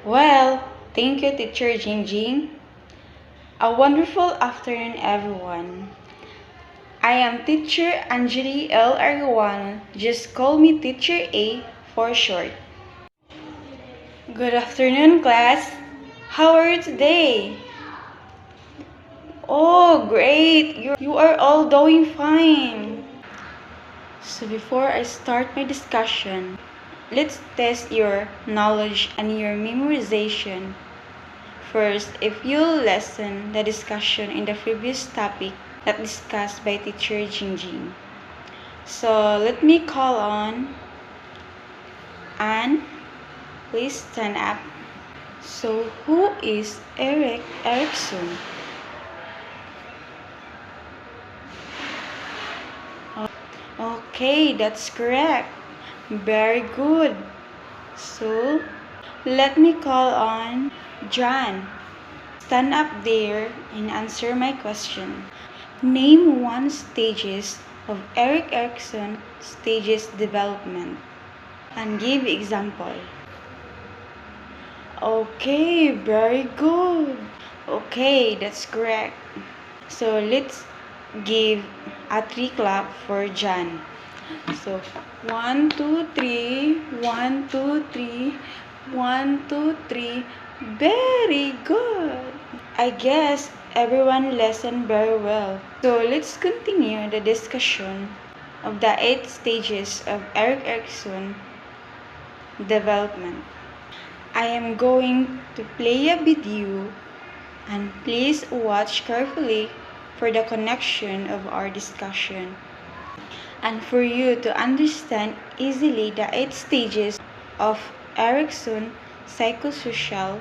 Well, thank you, Teacher Jingjing. A wonderful afternoon, everyone. I am Teacher Anjali L. Arguano. Just call me Teacher A for short. Good afternoon, class. How are you today? Oh, great. You are all doing fine. So before I start my discussion, let's test your knowledge and your memorization. First, if you'll listen the discussion in the previous topic that discussed by Teacher Jingjing. So let me call on Anne. Please stand up. So who is Erik-Erikson? Okay, that's correct. Very good. So let me call on John. Stand up there and answer my question. Name one stages of Erik-Erikson stages development and give example. Okay, very good. Okay, that's correct. So let's give a three clap for John. So 1, 2, 3, 1, 2, 3, 1, 2, 3. Very good. I guess everyone listened very well. So let's continue the discussion of the 8 stages of Erik-Erikson development. I am going to play a video and please watch carefully for the connection of our discussion and for you to understand easily the 8 stages of Erik-Erikson-Psychosocial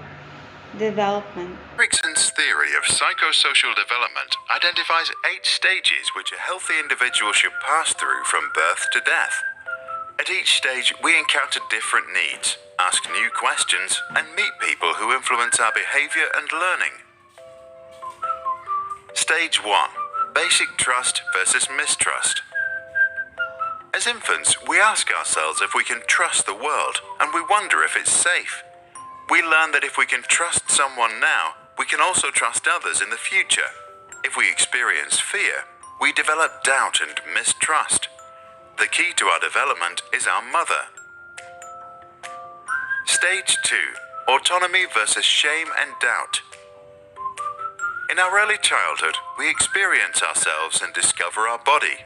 development. Erikson's theory of psychosocial development identifies 8 stages which a healthy individual should pass through from birth to death. At each stage, we encounter different needs, ask new questions, and meet people who influence our behavior and learning. Stage 1. Basic trust versus mistrust. As infants, we ask ourselves if we can trust the world, and we wonder if it's safe. We learn that if we can trust someone now, we can also trust others in the future. If we experience fear, we develop doubt and mistrust. The key to our development is our mother. Stage 2. Autonomy versus shame and doubt. In our early childhood, we experience ourselves and discover our body.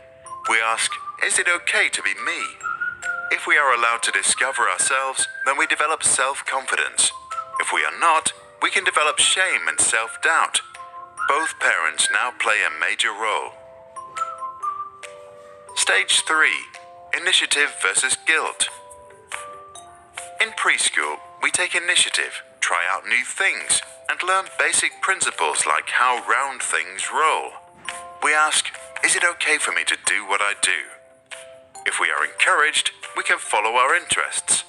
We ask, is it okay to be me? If we are allowed to discover ourselves, then we develop self-confidence. If we are not, we can develop shame and self-doubt. Both parents now play a major role. Stage 3. Initiative versus guilt. In preschool, we take initiative, try out new things, and learn basic principles like how round things roll. We ask, is it okay for me to do what I do? If we are encouraged, we can follow our interests.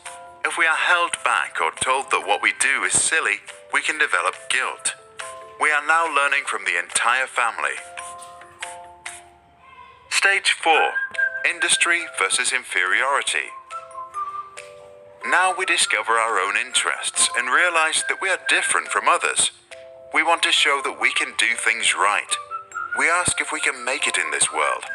If we are held back or told that what we do is silly, we can develop guilt. We are now learning from the entire family. Stage 4. Industry versus inferiority. Now we discover our own interests and realize that we are different from others. We want to show that we can do things right. We ask if we can make it in this world.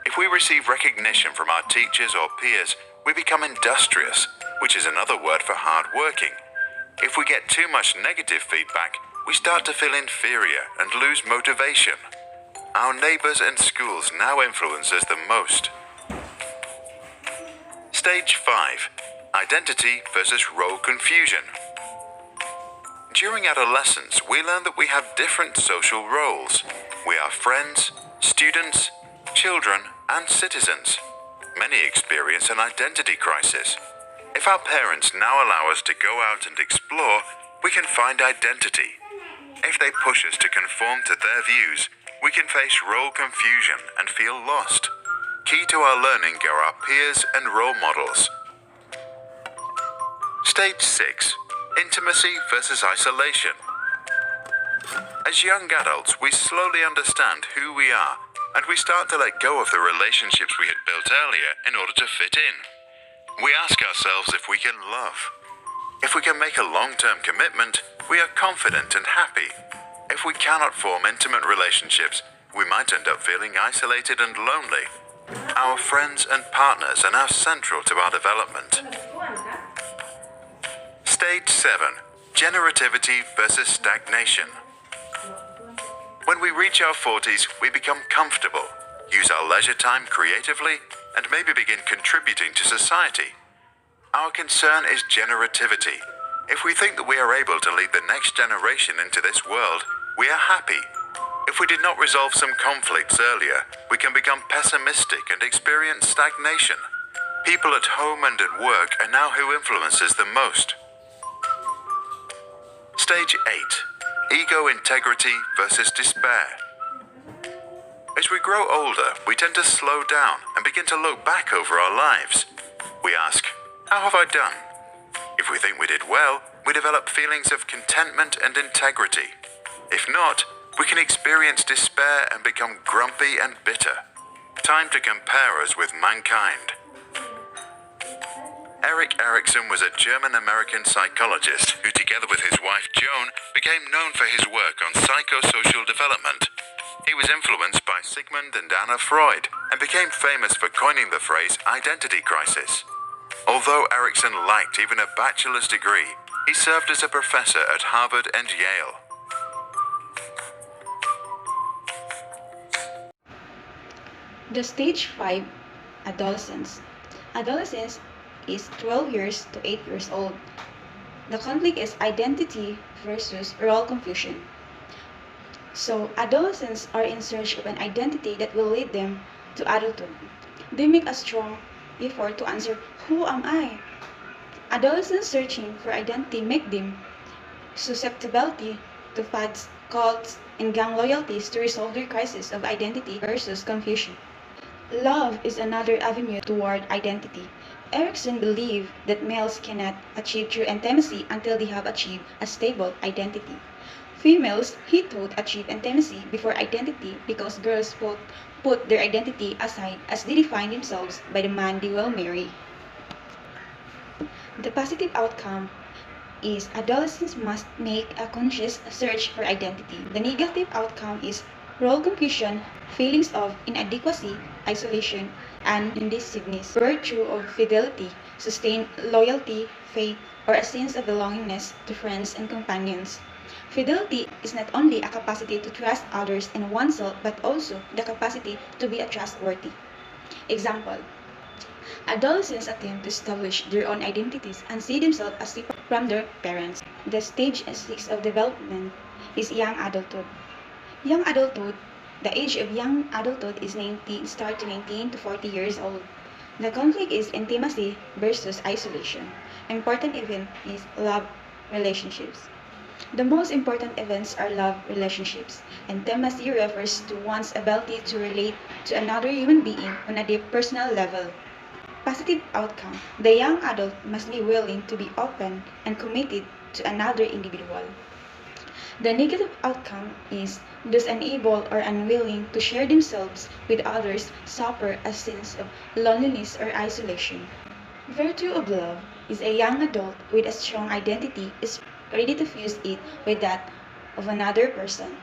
If we receive recognition from our teachers or peers, we become industrious, which is another word for hard-working. If we get too much negative feedback, we start to feel inferior and lose motivation. Our neighbors and schools now influence us the most. Stage 5. Identity versus role confusion. During adolescence, we learn that we have different social roles. We are friends, students, children, and citizens. Many experience an identity crisis. If our parents now allow us to go out and explore, we can find identity. If they push us to conform to their views, we can face role confusion and feel lost. Key to our learning are our peers and role models. Stage 6. Intimacy versus isolation. As young adults, we slowly understand who we are, and we start to let go of the relationships we had built earlier in order to fit in. We ask ourselves if we can love. If we can make a long-term commitment, we are confident and happy. If we cannot form intimate relationships, we might end up feeling isolated and lonely. Our friends and partners are now central to our development. Stage 7. Generativity versus stagnation. When we reach our 40s, we become comfortable, use our leisure time creatively, and maybe begin contributing to society. Our concern is generativity. If we think that we are able to lead the next generation into this world, we are happy. If we did not resolve some conflicts earlier, we can become pessimistic and experience stagnation. People at home and at work are now who influences them most. Stage 8. Ego integrity versus despair. As we grow older, we tend to slow down and begin to look back over our lives. We ask, how have I done? If we think we did well, we develop feelings of contentment and integrity. If not, we can experience despair and become grumpy and bitter. Time to compare us with mankind. Erik-Erikson was a German-American psychologist who, together with his wife Joan, became known for his work on psychosocial development. He was influenced by Sigmund and Anna Freud and became famous for coining the phrase identity crisis. Although Erikson lacked even a bachelor's degree, he served as a professor at Harvard and Yale. The stage 5, adolescence. Adolescence is 12 years to 8 years old. The conflict is identity versus role confusion. So, adolescents are in search of an identity that will lead them to adulthood. They make a strong effort to answer, who am I? Adolescents searching for identity make them susceptibility to fads, cults, and gang loyalties to resolve their crisis of identity versus confusion. Love is another avenue toward identity. Erikson believed that males cannot achieve true intimacy until they have achieved a stable identity. Females, he thought, achieve intimacy before identity because girls put their identity aside as they define themselves by the man they will marry. The positive outcome is adolescents must make a conscious search for identity. The negative outcome is role confusion, feelings of inadequacy, isolation, and indecisiveness. Virtue of fidelity, sustained loyalty, faith, or a sense of belongingness to friends and companions. Fidelity is not only a capacity to trust others and oneself, but also the capacity to be trustworthy. Example: adolescents attempt to establish their own identities and see themselves as separate from their parents. The stage 6 of development is young adulthood. Young adulthood, the age of young adulthood is 19 to 40 years old. The conflict is intimacy versus isolation. Important event is love relationships. The most important events are love relationships. Intimacy refers to one's ability to relate to another human being on a deep personal level. Positive outcome: the young adult must be willing to be open and committed to another individual. The negative outcome is those unable or unwilling to share themselves with others suffer a sense of loneliness or isolation. Virtue of love is a young adult with a strong identity is ready to fuse it with that of another person.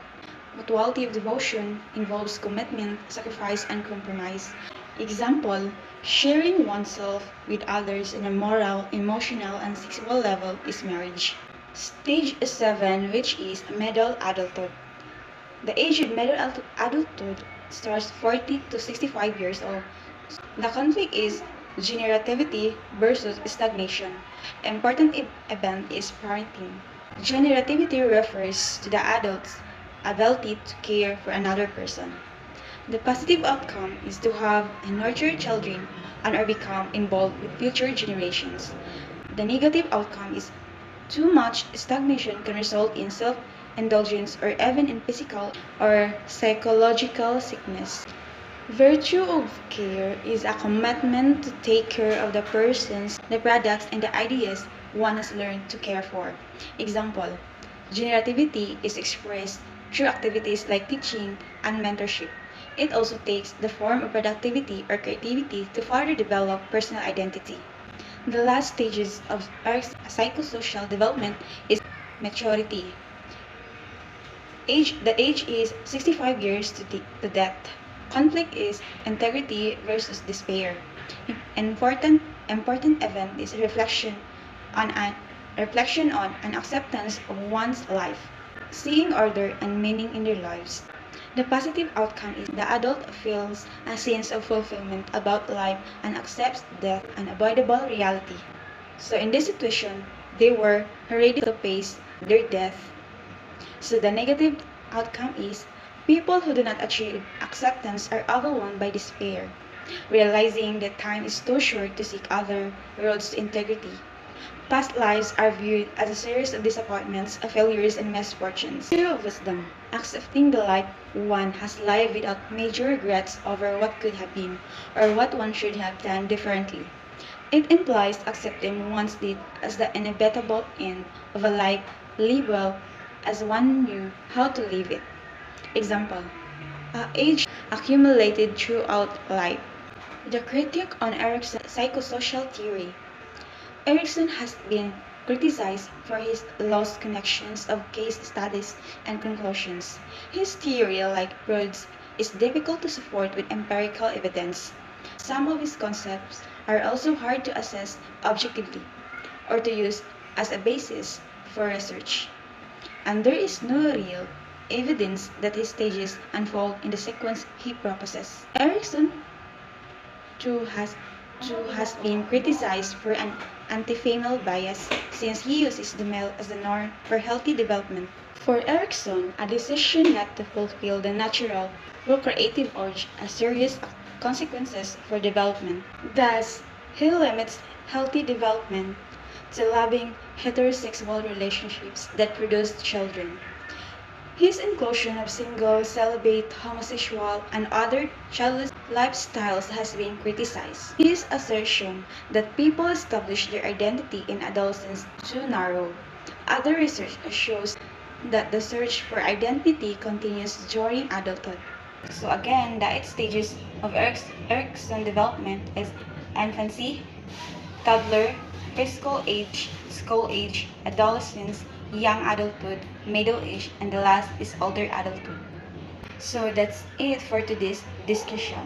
Mutuality of devotion involves commitment, sacrifice, and compromise. Example: sharing oneself with others on a moral, emotional, and sexual level is marriage. Stage 7, which is middle adulthood. The age of middle adulthood starts 40 to 65 years old. The conflict is generativity versus stagnation. Important event is parenting. Generativity refers to the adult's ability to care for another person. The positive outcome is to have and nurture children and or become involved with future generations. The negative outcome is too much stagnation can result in self-indulgence or even in physical or psychological sickness. Virtue of care is a commitment to take care of the persons, the products, and the ideas one has learned to care for. Example: generativity is expressed through activities like teaching and mentorship. It also takes the form of productivity or creativity to further develop personal identity. The last stages of our psychosocial development is maturity. The age is 65 years to death. Conflict is integrity versus despair. Important event is on reflection on and acceptance of one's life, seeing order and meaning in their lives. The positive outcome is the adult feels a sense of fulfillment about life and accepts death an unavoidable reality. So in this situation, they were ready to face their death. So the negative outcome is people who do not achieve acceptance are overwhelmed by despair, realizing that time is too short to seek other roads to integrity. Past lives are viewed as a series of disappointments, failures, and misfortunes. True wisdom, accepting the life one has lived without major regrets over what could have been or what one should have done differently. It implies accepting one's deed as the inevitable end of a life lived well as one knew how to live it. Example, age accumulated throughout life. The critique on Erikson's psychosocial theory. Erikson has been criticized for his lost connections of case studies and conclusions. His theory, like Freud's, is difficult to support with empirical evidence. Some of his concepts are also hard to assess objectively or to use as a basis for research. And there is no real evidence that his stages unfold in the sequence he proposes. Erikson too has been criticized for an anti-female bias since he uses the male as the norm for healthy development. For Erikson, a decision not to fulfill the natural procreative urge has serious consequences for development. Thus, he limits healthy development to loving heterosexual relationships that produce children. His inclusion of single, celibate, homosexual, and other childless lifestyles has been criticized. His assertion that people establish their identity in adolescence is too narrow. Other research shows that the search for identity continues during adulthood. So again, the 8 stages of Erikson development is infancy, toddler, preschool age, school age, adolescence, young adulthood, middle age, and the last is older adulthood. So that's it for today's discussion.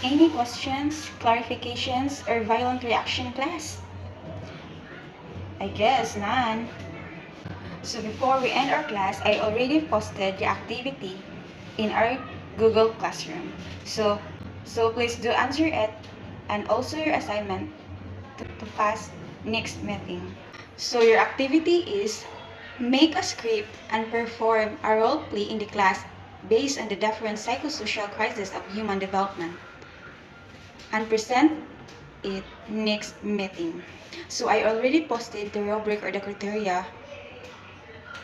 Any questions, clarifications, or violent reaction, class? I guess none. So before we end our class, I already posted the activity in our Google Classroom. So please do answer it and also your assignment to pass next meeting. So your activity is make a script and perform a role play in the class based on the different psychosocial crises of human development and present it next meeting. So I already posted the rubric or the criteria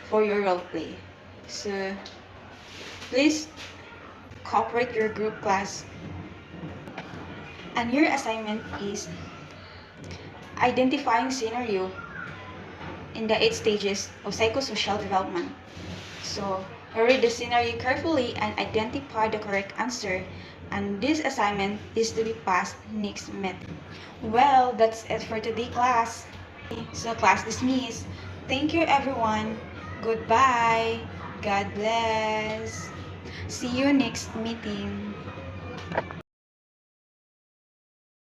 for your role play. So please cooperate your group class. And your assignment is identifying scenario in the 8 stages of psychosocial development. So read the scenario carefully and identify the correct answer, and this assignment is to be passed next meeting. Well, that's it for today, class. So class dismissed. Thank you, everyone. Goodbye. God bless. See you next meeting.